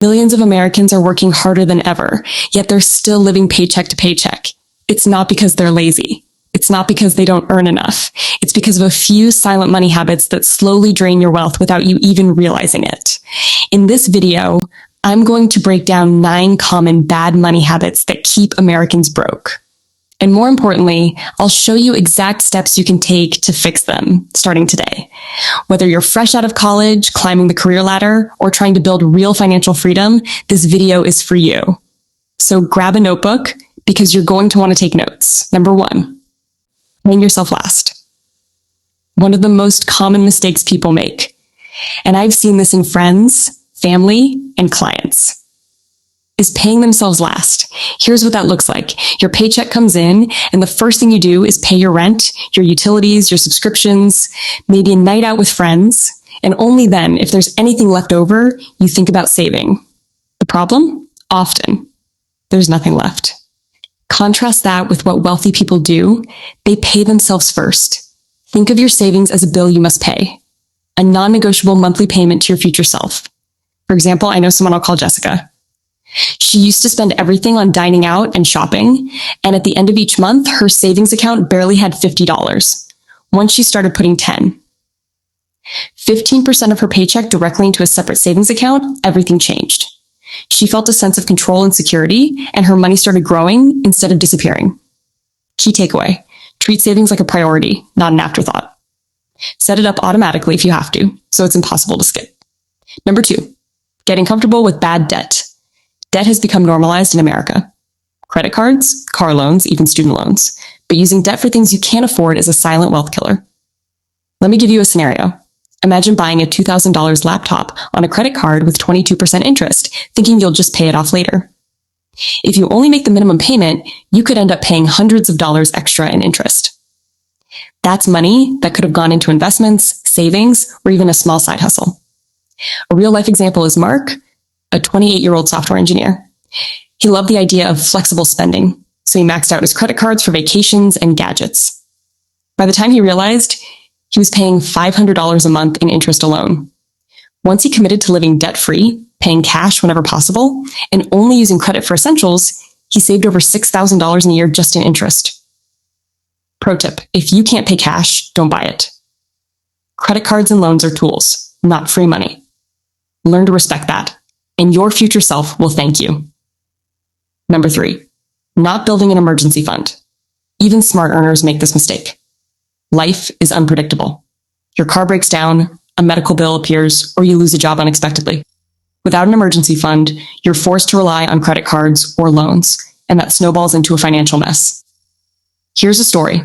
Millions of Americans are working harder than ever, yet they're still living paycheck to paycheck. It's not because they're lazy. It's not because they don't earn enough. It's because of a few silent money habits that slowly drain your wealth without you even realizing it. In this video, I'm going to break down 9 common bad money habits that keep Americans broke. And more importantly, I'll show you exact steps you can take to fix them starting today. Whether you're fresh out of college, climbing the career ladder, or trying to build real financial freedom, this video is for you. So grab a notebook because you're going to want to take notes. Number 1, paying yourself last. One of the most common mistakes people make. And I've seen this in friends, family, and clients. Is paying themselves last. Here's what that looks like. Your paycheck comes in, and the first thing you do is pay your rent, your utilities, your subscriptions, maybe a night out with friends, and only then, if there's anything left over, you think about saving. The problem? Often, there's nothing left. Contrast that with what wealthy people do. They pay themselves first. Think of your savings as a bill you must pay, a non-negotiable monthly payment to your future self. For example, I know someone I'll call Jessica. She used to spend everything on dining out and shopping, and at the end of each month, her savings account barely had $50. Once she started putting 15% of her paycheck directly into a separate savings account, everything changed. She felt a sense of control and security, and her money started growing instead of disappearing. Key takeaway: treat savings like a priority, not an afterthought. Set it up automatically if you have to, so it's impossible to skip. Number 2, getting comfortable with bad debt. Debt has become normalized in America. Credit cards, car loans, even student loans. But using debt for things you can't afford is a silent wealth killer. Let me give you a scenario. Imagine buying a $2,000 laptop on a credit card with 22% interest, thinking you'll just pay it off later. If you only make the minimum payment, you could end up paying hundreds of dollars extra in interest. That's money that could have gone into investments, savings, or even a small side hustle. A real-life example is Mark, a 28-year-old software engineer. He loved the idea of flexible spending, so he maxed out his credit cards for vacations and gadgets. By the time he realized, he was paying $500 a month in interest alone. Once he committed to living debt-free, paying cash whenever possible, and only using credit for essentials, he saved over $6,000 in a year just in interest. Pro tip: if you can't pay cash, don't buy it. Credit cards and loans are tools, not free money. Learn to respect that, and your future self will thank you. Number 3, not building an emergency fund. Even smart earners make this mistake. Life is unpredictable. Your car breaks down, a medical bill appears, or you lose a job unexpectedly. Without an emergency fund, you're forced to rely on credit cards or loans, and that snowballs into a financial mess. Here's a story.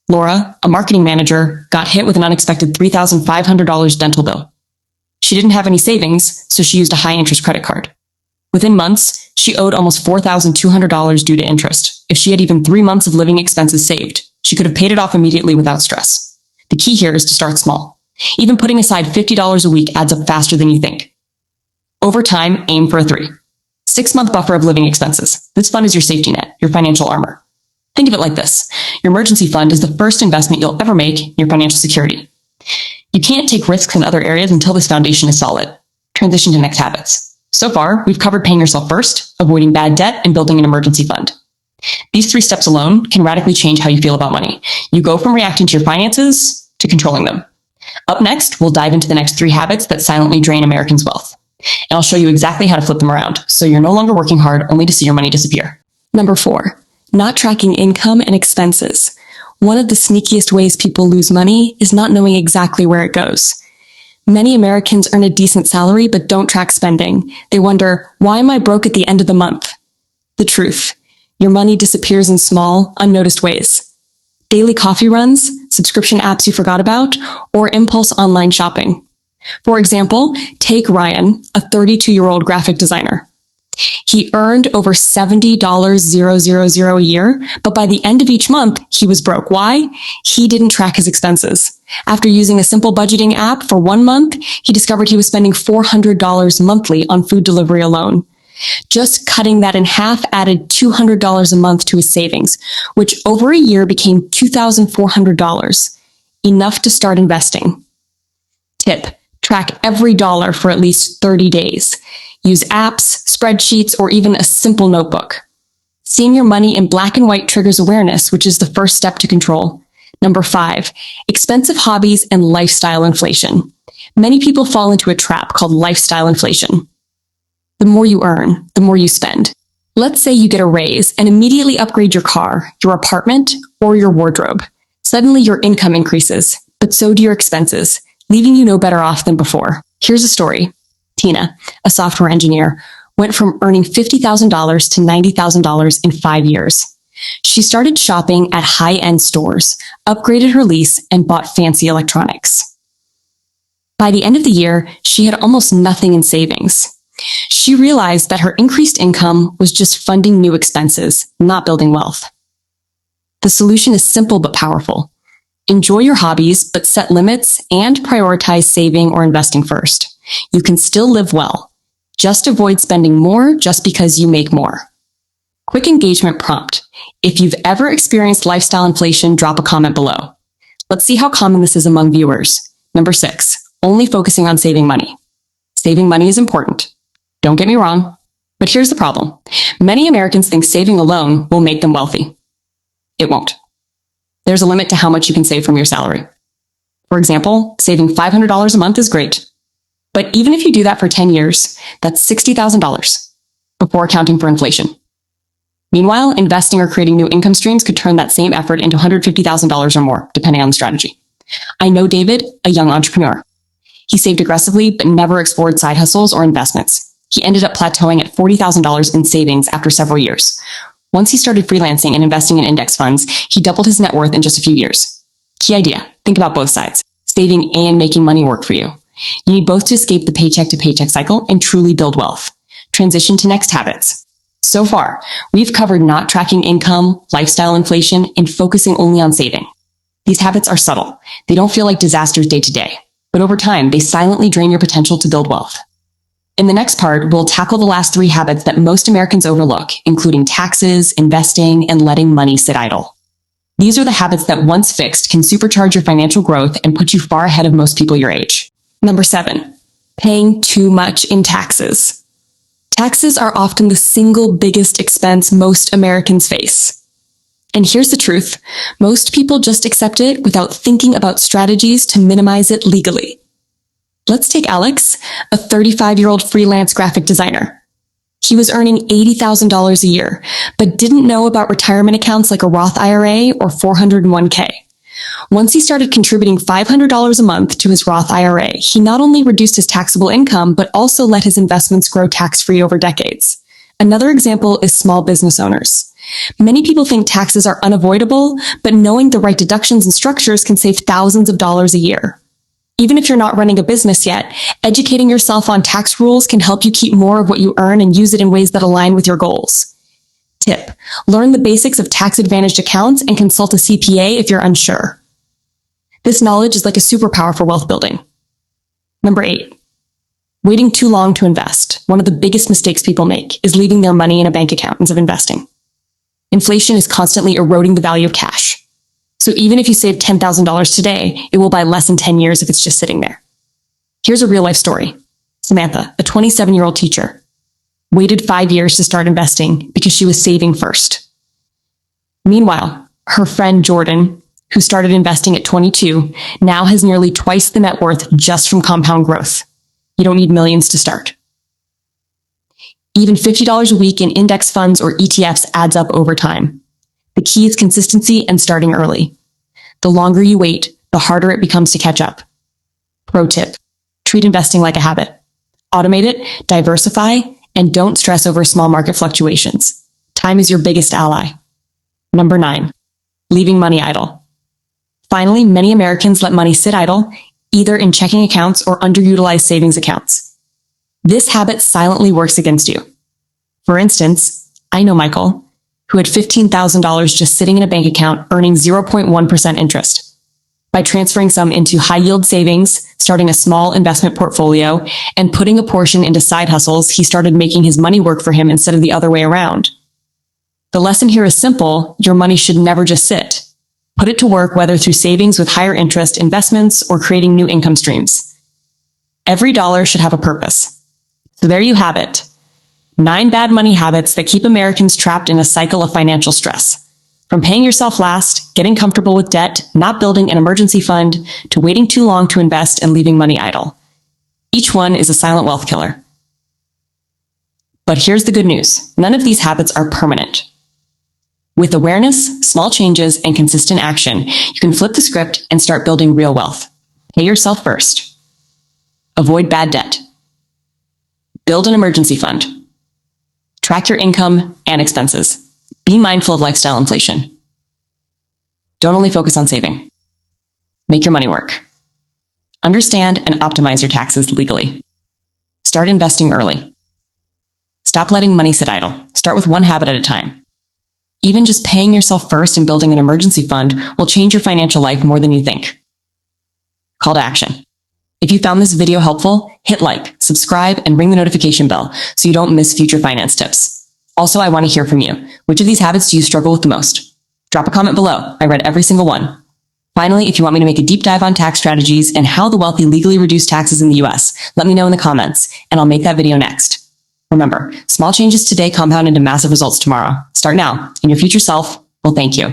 Laura, a marketing manager, got hit with an unexpected $3,500 dental bill. She didn't have any savings, so she used a high-interest credit card. Within months, she owed almost $4,200 due to interest. If she had even 3 months of living expenses saved, she could have paid it off immediately without stress. The key here is to start small. Even putting aside $50 a week adds up faster than you think. Over time, aim for a 6-month buffer of living expenses. This fund is your safety net, your financial armor. Think of it like this. Your emergency fund is the first investment you'll ever make in your financial security. You can't take risks in other areas until this foundation is solid. Transition to next habits. So far, we've covered paying yourself first, avoiding bad debt, and building an emergency fund. These 3 steps alone can radically change how you feel about money. You go from reacting to your finances to controlling them. Up next, we'll dive into the next 3 habits that silently drain Americans' wealth. And I'll show you exactly how to flip them around, so you're no longer working hard only to see your money disappear. Number 4, not tracking income and expenses. One of the sneakiest ways people lose money is not knowing exactly where it goes. Many Americans earn a decent salary but don't track spending. They wonder, why am I broke at the end of the month? The truth: your money disappears in small, unnoticed ways. Daily coffee runs, subscription apps you forgot about, or impulse online shopping. For example, take Ryan, a 32-year-old graphic designer. He earned over $70,000 a year, but by the end of each month, he was broke. Why? He didn't track his expenses. After using a simple budgeting app for 1 month, he discovered he was spending $400 monthly on food delivery alone. Just cutting that in half added $200 a month to his savings, which over a year became $2,400, enough to start investing. Tip: track every dollar for at least 30 days. Use apps, spreadsheets, or even a simple notebook. Seeing your money in black and white triggers awareness, which is the first step to control. Number 5, expensive hobbies and lifestyle inflation. Many people fall into a trap called lifestyle inflation. The more you earn, the more you spend. Let's say you get a raise and immediately upgrade your car, your apartment, or your wardrobe. Suddenly your income increases, but so do your expenses, leaving you no better off than before. Here's a story. Tina, a software engineer, went from earning $50,000 to $90,000 in 5 years. She started shopping at high-end stores, upgraded her lease, and bought fancy electronics. By the end of the year, she had almost nothing in savings. She realized that her increased income was just funding new expenses, not building wealth. The solution is simple but powerful. Enjoy your hobbies, but set limits and prioritize saving or investing first. You can still live well. Just avoid spending more just because you make more. Quick engagement prompt. If you've ever experienced lifestyle inflation, drop a comment below. Let's see how common this is among viewers. Number 6, only focusing on saving money. Saving money is important. Don't get me wrong, but here's the problem. Many Americans think saving alone will make them wealthy. It won't. There's a limit to how much you can save from your salary. For example, saving $500 a month is great. But even if you do that for 10 years, that's $60,000 before accounting for inflation. Meanwhile, investing or creating new income streams could turn that same effort into $150,000 or more, depending on the strategy. I know David, a young entrepreneur. He saved aggressively, but never explored side hustles or investments. He ended up plateauing at $40,000 in savings after several years. Once he started freelancing and investing in index funds, he doubled his net worth in just a few years. Key idea, think about both sides, saving and making money work for you. You need both to escape the paycheck to paycheck cycle and truly build wealth. Transition to next habits. So far, we've covered not tracking income, lifestyle inflation, and focusing only on saving. These habits are subtle. They don't feel like disasters day to day, but over time, they silently drain your potential to build wealth. In the next part, we'll tackle the last 3 habits that most Americans overlook, including taxes, investing, and letting money sit idle. These are the habits that once fixed can supercharge your financial growth and put you far ahead of most people your age. Number 7, paying too much in taxes. Taxes are often the single biggest expense most Americans face. And here's the truth. Most people just accept it without thinking about strategies to minimize it legally. Let's take Alex, a 35-year-old freelance graphic designer. He was earning $80,000 a year, but didn't know about retirement accounts like a Roth IRA or 401k. Once he started contributing $500 a month to his Roth IRA, he not only reduced his taxable income, but also let his investments grow tax-free over decades. Another example is small business owners. Many people think taxes are unavoidable, but knowing the right deductions and structures can save thousands of dollars a year. Even if you're not running a business yet, educating yourself on tax rules can help you keep more of what you earn and use it in ways that align with your goals. Tip: learn the basics of tax-advantaged accounts and consult a CPA if you're unsure. This knowledge is like a superpower for wealth building. Number 8, waiting too long to invest. One of the biggest mistakes people make is leaving their money in a bank account instead of investing. Inflation is constantly eroding the value of cash. So even if you save $10,000 today, it will buy less in 10 years if it's just sitting there. Here's a real-life story. Samantha, a 27-year-old teacher, waited 5 years to start investing because she was saving first. Meanwhile, her friend Jordan, who started investing at 22, now has nearly twice the net worth just from compound growth. You don't need millions to start. Even $50 a week in index funds or ETFs adds up over time. The key is consistency and starting early. The longer you wait, the harder it becomes to catch up. Pro tip: treat investing like a habit. Automate it, diversify, and don't stress over small market fluctuations. Time is your biggest ally. Number 9, leaving money idle. Finally, many Americans let money sit idle, either in checking accounts or underutilized savings accounts. This habit silently works against you. For instance, I know Michael, who had $15,000 just sitting in a bank account earning 0.1% interest. By transferring some into high-yield savings, starting a small investment portfolio, and putting a portion into side hustles, he started making his money work for him instead of the other way around. The lesson here is simple: your money should never just sit. Put it to work, whether through savings with higher interest, investments, or creating new income streams. Every dollar should have a purpose. So there you have it. 9 bad money habits that keep Americans trapped in a cycle of financial stress. From paying yourself last, getting comfortable with debt, not building an emergency fund, to waiting too long to invest and leaving money idle. Each one is a silent wealth killer. But here's the good news. None of these habits are permanent. With awareness, small changes, and consistent action, you can flip the script and start building real wealth. Pay yourself first. Avoid bad debt. Build an emergency fund. Track your income and expenses. Be mindful of lifestyle inflation. Don't only focus on saving. Make your money work. Understand and optimize your taxes legally. Start investing early. Stop letting money sit idle. Start with one habit at a time. Even just paying yourself first and building an emergency fund will change your financial life more than you think. Call to action. If you found this video helpful, hit like, subscribe, and ring the notification bell so you don't miss future finance tips. Also, I want to hear from you. Which of these habits do you struggle with the most? Drop a comment below. I read every single one. Finally, if you want me to make a deep dive on tax strategies and how the wealthy legally reduce taxes in the US, let me know in the comments, and I'll make that video next. Remember, small changes today compound into massive results tomorrow. Start now, and your future self will thank you.